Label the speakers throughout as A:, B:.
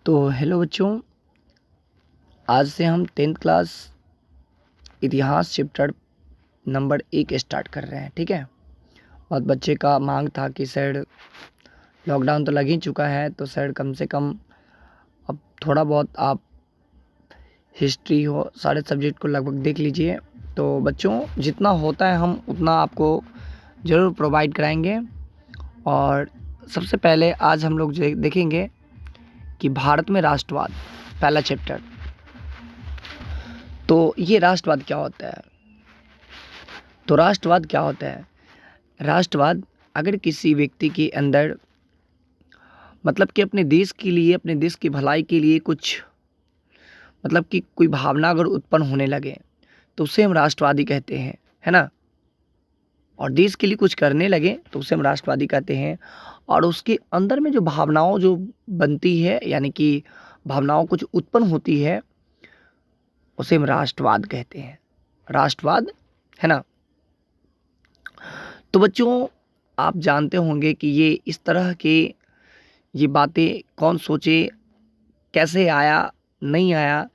A: तो हेलो बच्चों, आज से हम 10th क्लास इतिहास चैप्टर नंबर 1 स्टार्ट कर रहे हैं। ठीक है। और बच्चे का मांग था कि सर लॉकडाउन तो लग ही चुका है, तो सर कम से कम अब थोड़ा बहुत आप हिस्ट्री हो सारे सब्जेक्ट को लगभग देख लीजिए। तो बच्चों जितना होता है हम उतना आपको ज़रूर प्रोवाइड कराएंगे। और सबसे पहले आज हम लोग देखेंगे कि भारत में राष्ट्रवाद, पहला चैप्टर। तो ये राष्ट्रवाद क्या होता है? तो राष्ट्रवाद क्या होता है? राष्ट्रवाद अगर किसी व्यक्ति के अंदर मतलब कि अपने देश के लिए, अपने देश की भलाई के लिए कुछ मतलब कि कोई भावना अगर उत्पन्न होने लगे तो उसे हम राष्ट्रवादी कहते हैं, है ना। और देश के लिए कुछ करने लगे तो उसे हम राष्ट्रवादी कहते हैं। और उसके अंदर में जो भावनाओं जो बनती है, यानी कि भावनाओं कुछ उत्पन्न होती है, उसे हम राष्ट्रवाद कहते हैं। राष्ट्रवाद, है ना। तो बच्चों आप जानते होंगे कि ये इस तरह के ये बातें कौन सोचे, कैसे आया, नहीं आया।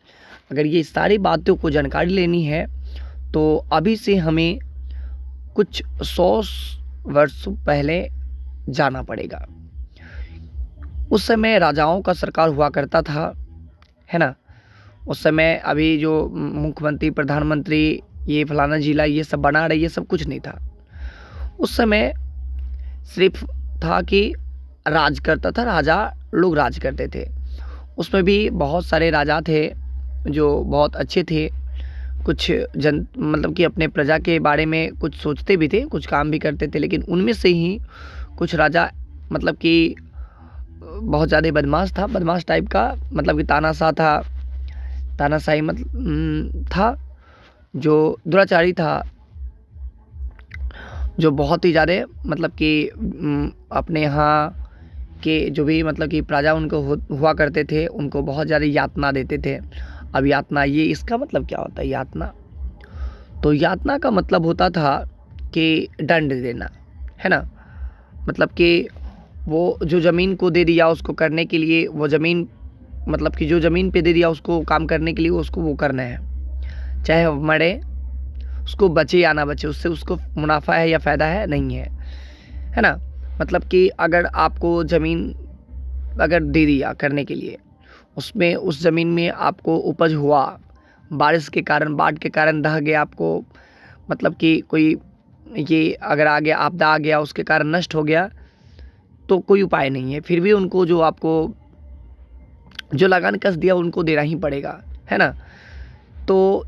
A: अगर ये सारी बातों को जानकारी लेनी है तो अभी से हमें कुछ 100 वर्ष पहले जाना पड़ेगा। उस समय राजाओं का सरकार हुआ करता था, है ना। उस समय अभी जो मुख्यमंत्री, प्रधानमंत्री, ये फलाना जिला, ये सब बना रहे, ये सब कुछ नहीं था। उस समय सिर्फ था कि राज करता था, राजा लोग राज करते थे। उसमें भी बहुत सारे राजा थे जो बहुत अच्छे थे। कुछ जन मतलब कि अपने प्रजा के बारे में कुछ सोचते भी थे, कुछ काम भी करते थे। लेकिन उनमें से ही कुछ राजा मतलब कि बहुत ज़्यादा बदमाश था, बदमाश टाइप का, मतलब कि तानाशाह था, तानाशाही मतलब था, जो दुराचारी था, जो बहुत ही ज़्यादा मतलब कि अपने यहाँ के जो भी मतलब कि प्रजा उनको हुआ करते थे, उनको बहुत ज़्यादा यातना देते थे। अब यातना, ये इसका मतलब क्या होता है यातना? तो यातना का मतलब होता था कि दंड देना, है ना। मतलब कि वो जो ज़मीन को दे दिया उसको करने के लिए, वो ज़मीन मतलब कि जो ज़मीन पे दे दिया उसको काम करने के लिए उसको वो करना है, चाहे वो मरे, उसको बचे या ना बचे, उससे उसको मुनाफा है या फ़ायदा है, नहीं है ना। मतलब कि अगर आपको ज़मीन अगर दे दिया करने के लिए, उसमें उस ज़मीन में आपको उपज हुआ, बारिश के कारण, बाढ़ के कारण ढह गया, आपको मतलब कि कोई ये अगर आ गया, आपदा आ गया, उसके कारण नष्ट हो गया, तो कोई उपाय नहीं है। फिर भी उनको जो आपको जो लगान कस दिया उनको देना ही पड़ेगा, है ना। तो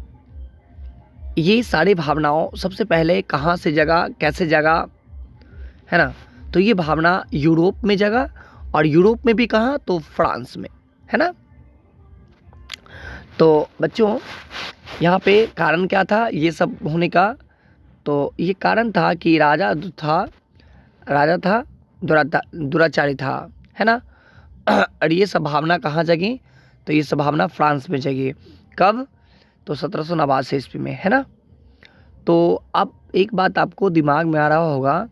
A: ये सारी भावनाओं सबसे पहले कहाँ से जगा, कैसे जगा, है ना। तो ये भावना यूरोप में जगा, और यूरोप में भी कहाँ, तो फ्रांस में, है ना। तो बच्चों यहाँ पे कारण क्या था ये सब होने का? तो ये कारण था कि राजा था दुराचारी था, है ना। और ये सब भावना कहाँ जगी? तो ये सब भावना फ्रांस में जगी। कब? तो 1789 ईस्वी में, है ना। तो अब एक बात आपको दिमाग में आ रहा होगा,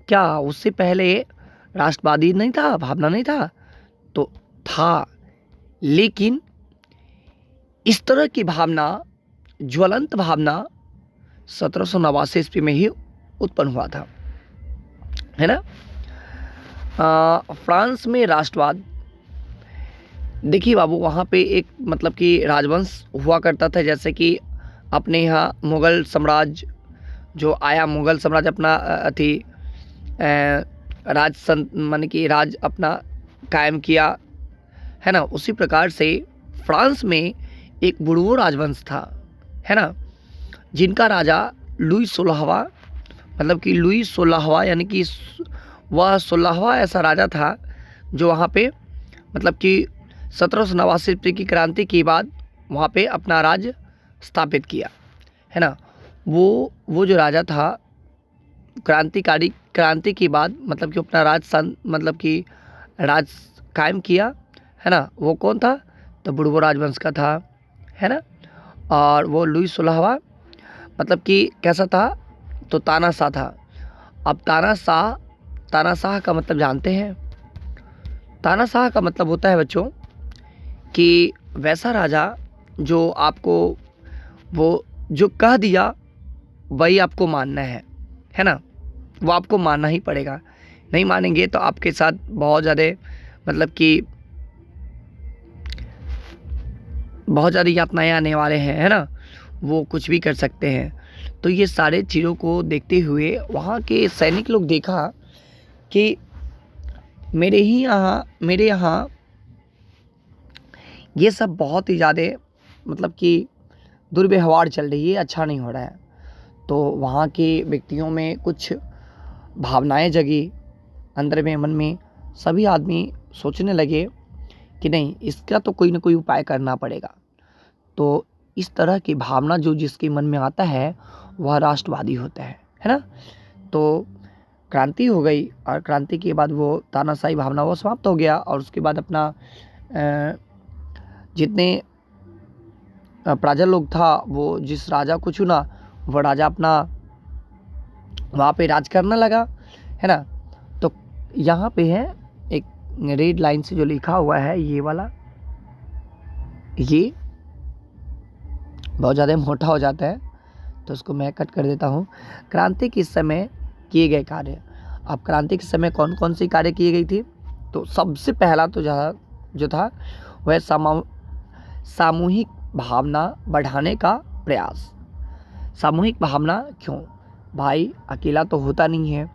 A: क्या उससे पहले राष्ट्रवादी नहीं था, भावना नहीं था? तो था, लेकिन इस तरह की भावना, ज्वलंत भावना 1789 ईस्वी में ही उत्पन्न हुआ था, है ना। फ्रांस में राष्ट्रवाद, देखिए बाबू, वहाँ पे एक मतलब कि राजवंश हुआ करता था। जैसे कि अपने यहाँ मुग़ल साम्राज्य जो आया, मुग़ल साम्राज्य अपना माने कि राज अपना कायम किया, है ना। उसी प्रकार से फ्रांस में एक बुर्बो राजवंश था, है ना, जिनका राजा लुई 16वां, मतलब कि लुई 16वां, यानी कि वह 16वां ऐसा राजा था जो वहाँ पे मतलब कि 1789 ईस्वी की क्रांति के बाद वहाँ पे अपना राज स्थापित किया, है ना। वो जो राजा था क्रांति के बाद मतलब कि अपना मतलब कि राज कायम किया, है ना। वो कौन था? तो बुर्बो राजवंश का था, है ना। और वो लुई 16वां मतलब कि कैसा था? तो तानाशाह था। अब तानाशाह का मतलब जानते हैं? तानाशाह का मतलब होता है बच्चों कि वैसा राजा जो आपको वो जो कह दिया वही आपको मानना है ना, वो आपको मानना ही पड़ेगा। नहीं मानेंगे तो आपके साथ बहुत ज़्यादा मतलब कि बहुत ज़्यादा यातनाएं आने वाले हैं, है ना, वो कुछ भी कर सकते हैं। तो ये सारे चीज़ों को देखते हुए वहाँ के सैनिक लोग देखा कि मेरे यहाँ ये सब बहुत ही ज़्यादा मतलब कि दुर्व्यवहार चल रही है, अच्छा नहीं हो रहा है। तो वहाँ के व्यक्तियों में कुछ भावनाएं जगी अंदर में, मन में। सभी आदमी सोचने लगे कि नहीं, इसका तो कोई ना कोई उपाय करना पड़ेगा। तो इस तरह की भावना जो जिसके मन में आता है वह राष्ट्रवादी होता है ना। तो क्रांति हो गई और क्रांति के बाद वो तानाशाही भावना वो समाप्त हो गया। और उसके बाद अपना जितने प्रजा लोग था वो जिस राजा को चुना वो राजा अपना वहाँ पे राज करने लगा, है ना। तो यहाँ पे है एक रेड लाइन से जो लिखा हुआ है ये वाला, ये बहुत ज़्यादा मोटा हो जाता है तो उसको मैं कट कर देता हूँ। क्रांति के समय किए गए कार्य। अब क्रांति के समय कौन कौन सी कार्य किए गई थी? तो सबसे पहला तो जो था वह सामूहिक भावना बढ़ाने का प्रयास। सामूहिक भावना क्यों भाई, अकेला तो होता नहीं है,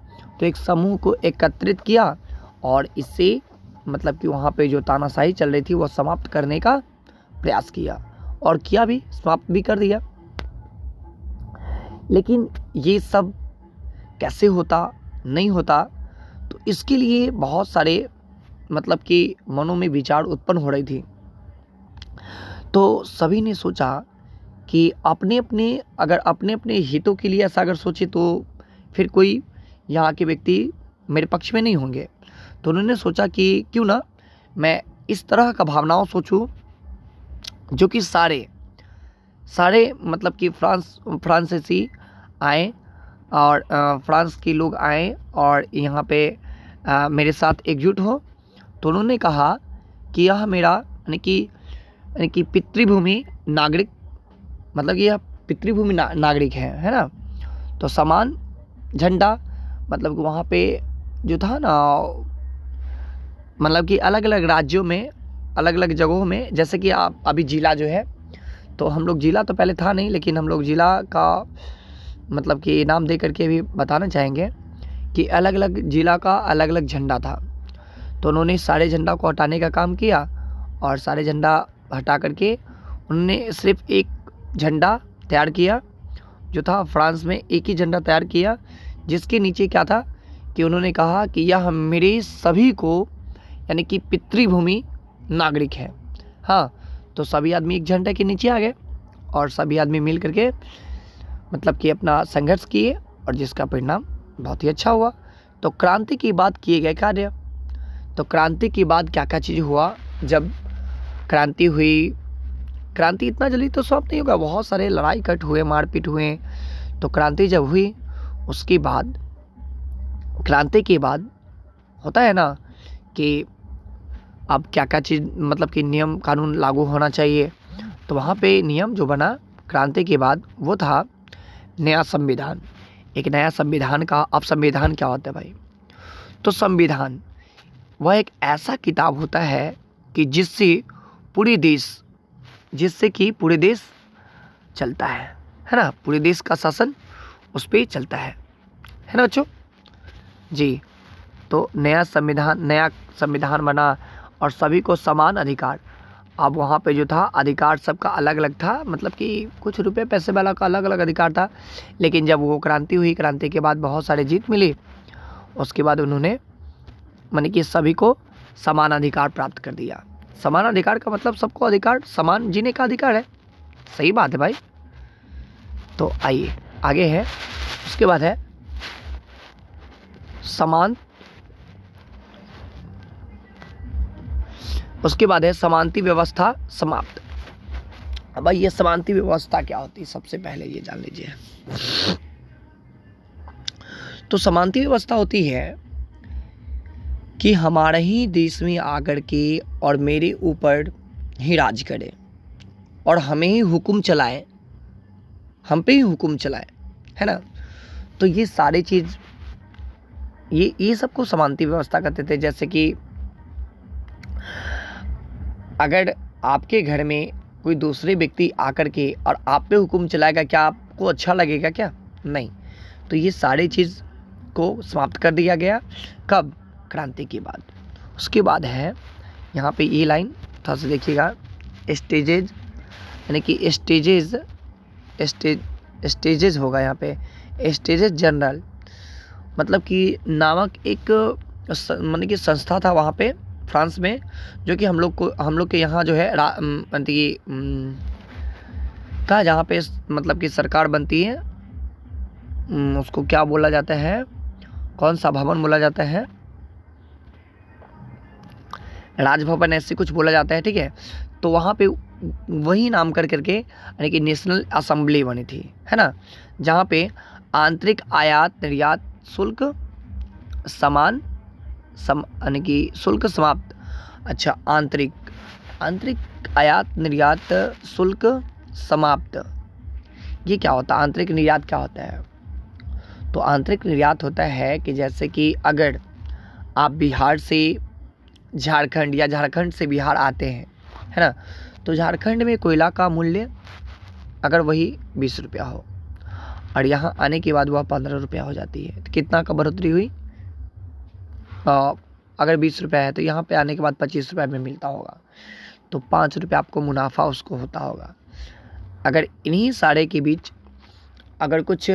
A: तो एक समूह को एकत्रित किया और इससे मतलब कि वहाँ पे जो तानाशाही चल रही थी वो समाप्त करने का प्रयास किया और किया भी, समाप्त भी कर दिया। लेकिन ये सब कैसे होता, नहीं होता, तो इसके लिए बहुत सारे मतलब कि मनों में विचार उत्पन्न हो रही थी। तो सभी ने सोचा कि अपने अपने हितों के लिए ऐसा अगर सोचे तो फिर कोई यहाँ के व्यक्ति मेरे पक्ष में नहीं होंगे। तो उन्होंने सोचा कि क्यों ना मैं इस तरह का भावनाओं सोचूं जो कि सारे मतलब कि फ्रांसीसी आए और फ्रांस के लोग आए और यहाँ पे मेरे साथ एकजुट हो। तो उन्होंने कहा कि यह मेरा यानी कि पितृभूमि नागरिक, मतलब यह पितृभूमि नागरिक है ना। तो समान झंडा मतलब कि वहाँ पे जो था ना, मतलब कि अलग अलग राज्यों में अलग अलग जगहों में, जैसे कि आप अभी जिला जो है, तो हम लोग जिला तो पहले था नहीं, लेकिन हम लोग जिला का मतलब कि नाम दे करके भी बताना चाहेंगे कि अलग अलग जिला का अलग अलग झंडा था। तो उन्होंने सारे झंडा को हटाने का काम किया और सारे झंडा हटा करके उन्होंने सिर्फ एक झंडा तैयार किया जो था फ्रांस में, एक ही झंडा तैयार किया जिसके नीचे क्या था कि उन्होंने कहा कि यह मेरे सभी को यानी कि पितृभूमि नागरिक है। हाँ, तो सभी आदमी एक झंडे के नीचे आ गए और सभी आदमी मिल करके मतलब कि अपना संघर्ष किए और जिसका परिणाम बहुत ही अच्छा हुआ। तो क्रांति की बात किए गए कार्य। तो क्रांति के बाद क्या क्या चीज़ हुआ? जब क्रांति हुई, क्रांति इतना जल्दी तो समाप्त नहीं होगा, बहुत सारे लड़ाई कट हुए, मारपीट हुए। तो क्रांति जब हुई उसके बाद, क्रांति के बाद होता है ना कि अब क्या क्या चीज़ मतलब कि नियम कानून लागू होना चाहिए। तो वहाँ पे नियम जो बना क्रांति के बाद वो था नया संविधान। एक नया संविधान का, अब संविधान क्या होता है भाई? तो संविधान वह एक ऐसा किताब होता है कि जिससे कि पूरे देश चलता है ना, पूरे देश का शासन उस पर चलता है ना बच्चों जी। तो नया संविधान बना और सभी को समान अधिकार। अब वहाँ पे जो था अधिकार सबका अलग अलग था, मतलब कि कुछ रुपए पैसे वाला का अलग अलग अधिकार था। लेकिन जब वो क्रांति हुई, क्रांति के बाद बहुत सारे जीत मिली, उसके बाद उन्होंने माने कि सभी को समान अधिकार प्राप्त कर दिया। समान अधिकार का मतलब सबको अधिकार, समान जीने का अधिकार है। सही बात है भाई। तो आइए आगे है, उसके बाद है समानती व्यवस्था समाप्त। अब भाई ये समानती व्यवस्था क्या होती है, सबसे पहले ये जान लीजिए। तो समानती व्यवस्था होती है कि हमारे ही देश में आकर के और मेरे ऊपर ही राज करे और हमें ही हुक्म चलाए, हम पे ही हुक्म चलाए, है ना। तो ये सारी चीज़ ये सबको समानती व्यवस्था कहते थे। जैसे कि अगर आपके घर में कोई दूसरे व्यक्ति आकर के और आप पे हुक्म चलाएगा, क्या आपको अच्छा लगेगा क्या? नहीं। तो ये सारी चीज़ को समाप्त कर दिया गया। कब? क्रांति के बाद। उसके बाद है यहाँ पे ये लाइन थोड़ा सा देखिएगा, स्टेजेज, यानी कि स्टेजेज होगा यहाँ पे, स्टेजेज जनरल, मतलब कि नामक एक मतलब कि संस्था था वहाँ पे फ्रांस में, जो कि हम लोग के यहाँ जो है मतलब कि कहाँ जहाँ पे मतलब कि सरकार बनती है, उसको क्या बोला जाता है, कौन सा भवन बोला जाता है, राजभवन ऐसे कुछ बोला जाता है, ठीक है। तो वहाँ पे वही नाम करके यानी कि नेशनल असेंबली बनी थी, है ना, जहाँ पे आंतरिक आयात निर्यात शुल्क यानी कि शुल्क समाप्त। अच्छा, आंतरिक आयात निर्यात शुल्क समाप्त, ये क्या होता है? आंतरिक निर्यात क्या होता है? तो आंतरिक निर्यात होता है कि जैसे कि अगर आप बिहार से झारखंड या झारखंड से बिहार आते हैं, है ना, तो झारखंड में कोयला का मूल्य अगर वही 20 रुपया हो और यहाँ आने के बाद वह 15 रुपया हो जाती है, तो कितना का बढ़ोतरी हुई? अगर 20 रुपया है तो यहाँ पे आने के बाद 25 रुपये में मिलता होगा, तो 5 रुपये आपको मुनाफा उसको होता होगा। अगर इन्हीं सारे के बीच अगर कुछ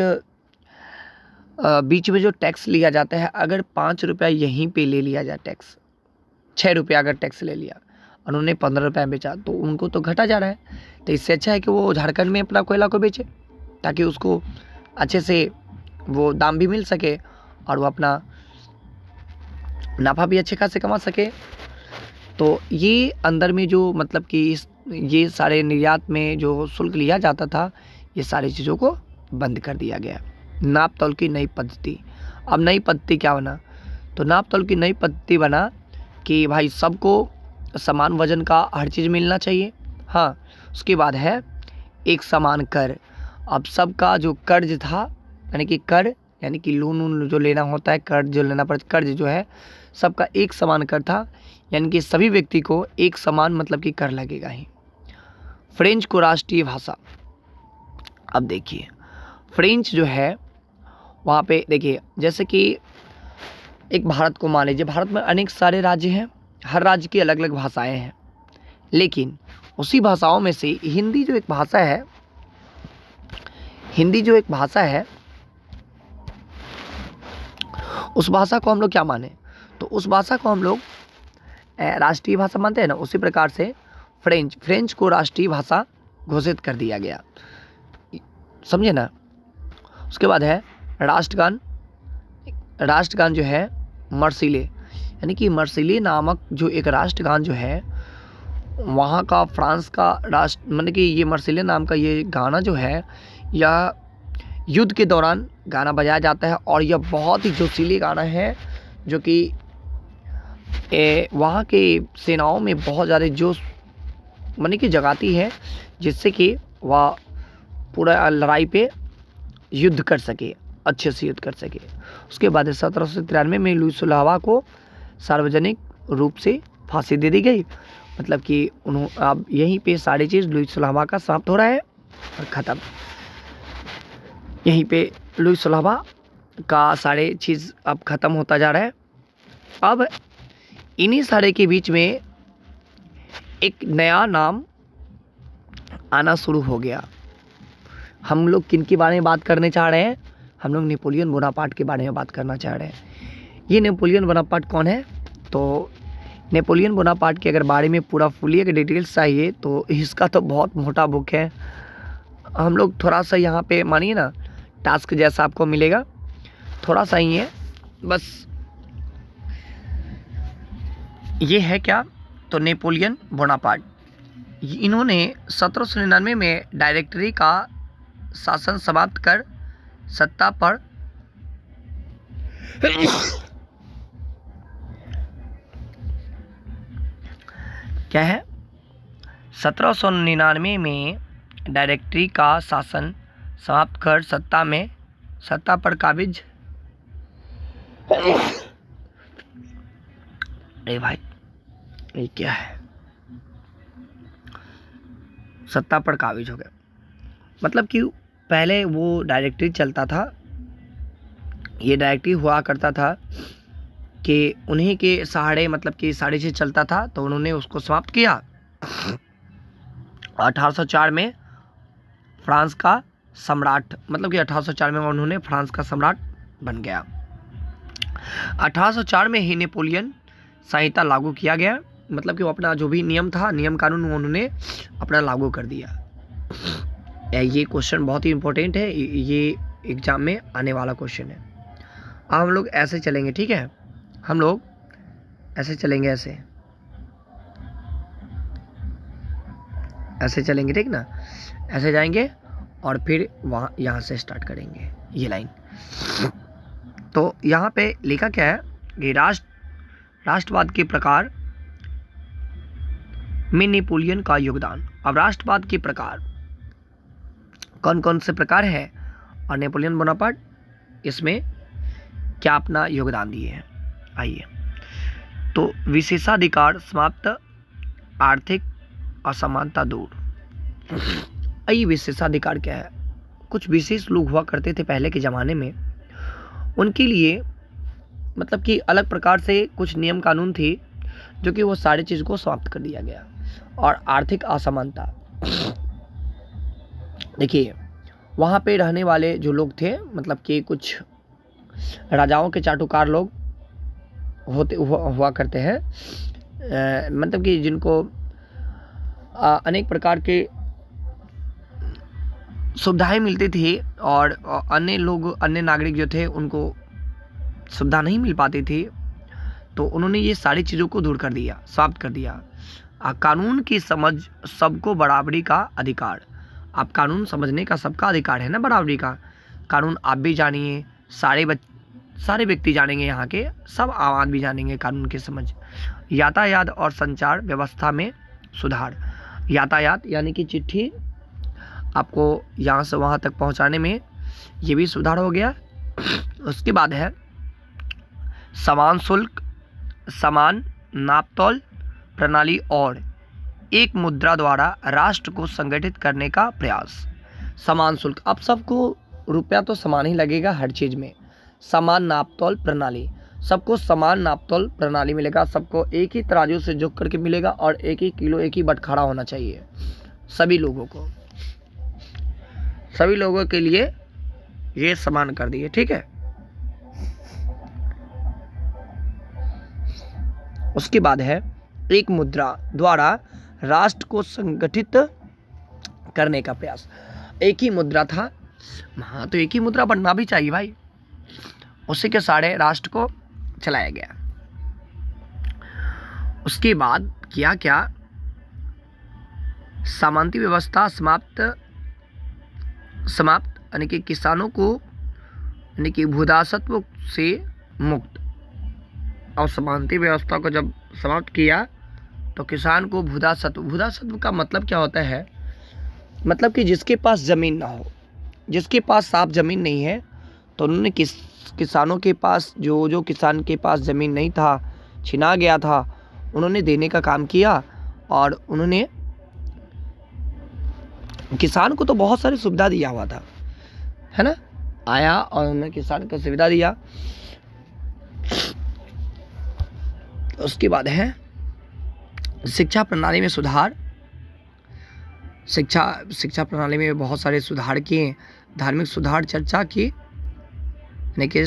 A: बीच में जो टैक्स लिया जाता है, अगर 5 रुपया यहीं पे ले लिया जाए टैक्स, 6 रुपया अगर टैक्स ले लिया, उन्होंने 15 रुपये में बेचा, तो उनको तो घटा जा रहा है। तो इससे अच्छा है कि वो झारखंड में अपना कोयला को बेचे, ताकि उसको अच्छे से वो दाम भी मिल सके और वो अपना नफ़ा भी अच्छे खासे कमा सके। तो ये अंदर में जो मतलब कि ये सारे निर्यात में जो शुल्क लिया जाता था, ये सारी चीज़ों को बंद कर दिया गया। नाप तौल की नई पद्धति। अब नई पद्धति क्या बना? तो नाप तौल की नई पद्धति बना कि भाई सबको समान वजन का हर चीज़ मिलना चाहिए। हाँ, उसके बाद है एक समान कर। अब सबका जो कर्ज था, यानी कि कर यानी कि लोन जो लेना होता है, कर्ज जो लेना पड़ता, कर्ज जो है सबका एक समान कर था, यानी कि सभी व्यक्ति को एक समान मतलब कि कर लगेगा ही। फ्रेंच को राष्ट्रीय भाषा। अब देखिए फ्रेंच जो है वहाँ पे देखिए, जैसे कि एक भारत को मान लीजिए, भारत में अनेक सारे राज्य हैं, हर राज्य की अलग अलग भाषाएं हैं, लेकिन उसी भाषाओं में से हिंदी जो एक भाषा है, उस भाषा को हम लोग क्या माने? तो उस भाषा को हम लोग राष्ट्रीय भाषा मानते हैं ना, उसी प्रकार से फ्रेंच को राष्ट्रीय भाषा घोषित कर दिया गया, समझे ना। उसके बाद है राष्ट्रगान जो है मर्सिले, यानी कि मर्सिले नामक जो एक राष्ट्रगान जो है वहाँ का फ्रांस का राष्ट्र, मतलब कि ये मर्सिले नाम का ये गाना जो है, यह युद्ध के दौरान गाना बजाया जाता है और यह बहुत ही जोशीले गाना है, जो कि वहाँ के सेनाओं में बहुत ज़्यादा जोश मतलब कि जगाती है, जिससे कि वह पूरा लड़ाई पे युद्ध कर सके, अच्छे से युद्ध कर सके। उसके बाद 1793 में लुई सलावा को सार्वजनिक रूप से फांसी दे दी गई, मतलब कि अब यहीं पे सारी चीज़ लुई सलावा का समाप्त हो रहा है और ख़त्म। यहीं पे लुई सलावा का सारे चीज़ अब ख़त्म होता जा रहा है। अब इन्हीं सारे के बीच में एक नया नाम आना शुरू हो गया। हम लोग किन के बारे में बात करने चाह रहे हैं? हम लोग नेपोलियन बोनापार्ट के बारे में बात करना चाह रहे हैं। ये नेपोलियन बोनापार्ट कौन है? तो नेपोलियन बोनापार्ट के अगर बारे में पूरा फुली अगर डिटेल्स चाहिए तो इसका तो बहुत मोटा बुक है। हम लोग थोड़ा सा यहाँ पे मानिए ना, टास्क जैसा आपको मिलेगा, थोड़ा सा ही है बस। ये है क्या? तो नेपोलियन बोनापार्ट, इन्होंने 1799 में डायरेक्टरी का शासन समाप्त कर सत्ता पर क्या है, 1799 में डायरेक्टरी का शासन समाप्त कर सत्ता पर काबिज। अरे भाई ये क्या है? सत्ता पर काबिज हो गया मतलब कि पहले वो डायरेक्टरी चलता था, ये डायरेक्टरी हुआ करता था कि उन्हीं के सहारे मतलब कि सारी चीज़ चलता था, तो उन्होंने उसको समाप्त किया। 1804 में फ्रांस का सम्राट मतलब कि 1804 में उन्होंने फ्रांस का सम्राट बन गया। 1804 में ही नेपोलियन संहिता लागू किया गया मतलब कि वो अपना जो भी नियम था, नियम कानून उन्होंने अपना लागू कर दिया। ये क्वेश्चन बहुत ही इंपॉर्टेंट है, ये एग्जाम में आने वाला क्वेश्चन है। अब हम लोग ऐसे चलेंगे, ठीक है, हम लोग ऐसे चलेंगे, ऐसे चलेंगे, ठीक ना, ऐसे जाएंगे और फिर वहाँ यहाँ से स्टार्ट करेंगे ये लाइन। तो यहाँ पे लिखा क्या है कि राष्ट्रवाद के प्रकार में नेपोलियन का योगदान। अब राष्ट्रवाद के प्रकार कौन कौन से प्रकार है और नेपोलियन बोनापार्ट इसमें क्या अपना योगदान दिए हैं, आइए। तो विशेषाधिकार समाप्त, आर्थिक असमानता दूर। आइए, विशेषाधिकार क्या है? कुछ विशेष लोग हुआ करते थे पहले के ज़माने में, उनके लिए मतलब कि अलग प्रकार से कुछ नियम कानून थे जो कि वो सारी चीज़ को समाप्त कर दिया गया। और आर्थिक असमानता, देखिए वहाँ पे रहने वाले जो लोग थे मतलब कि कुछ राजाओं के चाटुकार लोग हुआ करते हैं, मतलब कि जिनको अनेक प्रकार के सुविधाएं मिलती थी और अन्य लोग, अन्य नागरिक जो थे उनको सुविधा नहीं मिल पाती थी, तो उन्होंने ये सारी चीज़ों को दूर कर दिया, समाप्त कर दिया। कानून की समझ, सबको बराबरी का अधिकार। आप कानून समझने का सबका अधिकार है ना, बराबरी का कानून आप भी जानिए, सारे व्यक्ति जानेंगे, यहाँ के सब आदमी जानेंगे कानून की समझ। यातायात और संचार व्यवस्था में सुधार। यातायात यानी कि चिट्ठी आपको यहाँ से वहाँ तक पहुँचाने में ये भी सुधार हो गया। उसके बाद है समान शुल्क, समान नापतोल प्रणाली और एक मुद्रा द्वारा राष्ट्र को संगठित करने का प्रयास। समान शुल्क, अब सबको रुपया तो समान ही लगेगा हर चीज़ में। समान नापतोल प्रणाली, सबको समान नापतोल प्रणाली मिलेगा, सबको एक ही तराजू से जोक करके मिलेगा और एक ही किलो, एक ही बटखारा होना चाहिए सभी लोगों को, सभी लोगों के लिए ये समान कर दिए, ठीक है। उसके बाद है एक मुद्रा द्वारा राष्ट्र को संगठित करने का प्रयास। एक ही मुद्रा था, हाँ, तो एक ही मुद्रा बनना भी चाहिए भाई, उसी के सारे राष्ट्र को चलाया गया। उसके बाद किया क्या, सामंती व्यवस्था समाप्त यानी कि किसानों को यानी कि भूदासत्व से मुक्त। और सामंती व्यवस्था को जब समाप्त किया तो किसान को भूदासत्व का मतलब क्या होता है, मतलब कि जिसके पास ज़मीन ना हो, जिसके पास साफ ज़मीन नहीं है, तो उन्होंने किसानों के पास जो किसान के पास ज़मीन नहीं था, छिना गया था, उन्होंने देने का काम किया। और उन्होंने किसान को तो बहुत सारी सुविधा दिया हुआ था, है ना, आया और उन्होंने किसान को सुविधा दिया। उसके बाद है शिक्षा प्रणाली में सुधार। शिक्षा प्रणाली में बहुत सारे सुधार किए। धार्मिक सुधार चर्चा की, यानी कि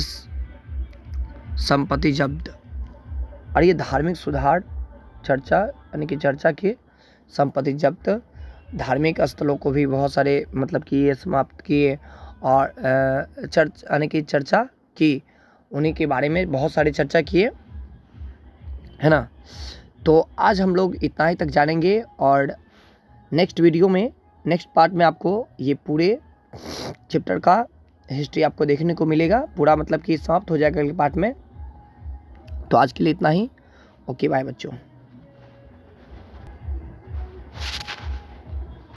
A: संपत्ति जब्त। और ये धार्मिक सुधार चर्चा यानी कि चर्चा की, संपत्ति जब्त, धार्मिक स्थलों को भी बहुत सारे मतलब कि ये समाप्त किए और यानी कि चर्चा की, उन्हीं के बारे में बहुत सारी चर्चा किए, है ना। तो आज हम लोग इतना ही तक जानेंगे और नेक्स्ट वीडियो में, नेक्स्ट पार्ट में आपको ये पूरे चैप्टर का हिस्ट्री आपको देखने को मिलेगा, पूरा मतलब कि समाप्त हो जाएगा अगले पार्ट में। तो आज के लिए इतना ही, ओके बाय बच्चों।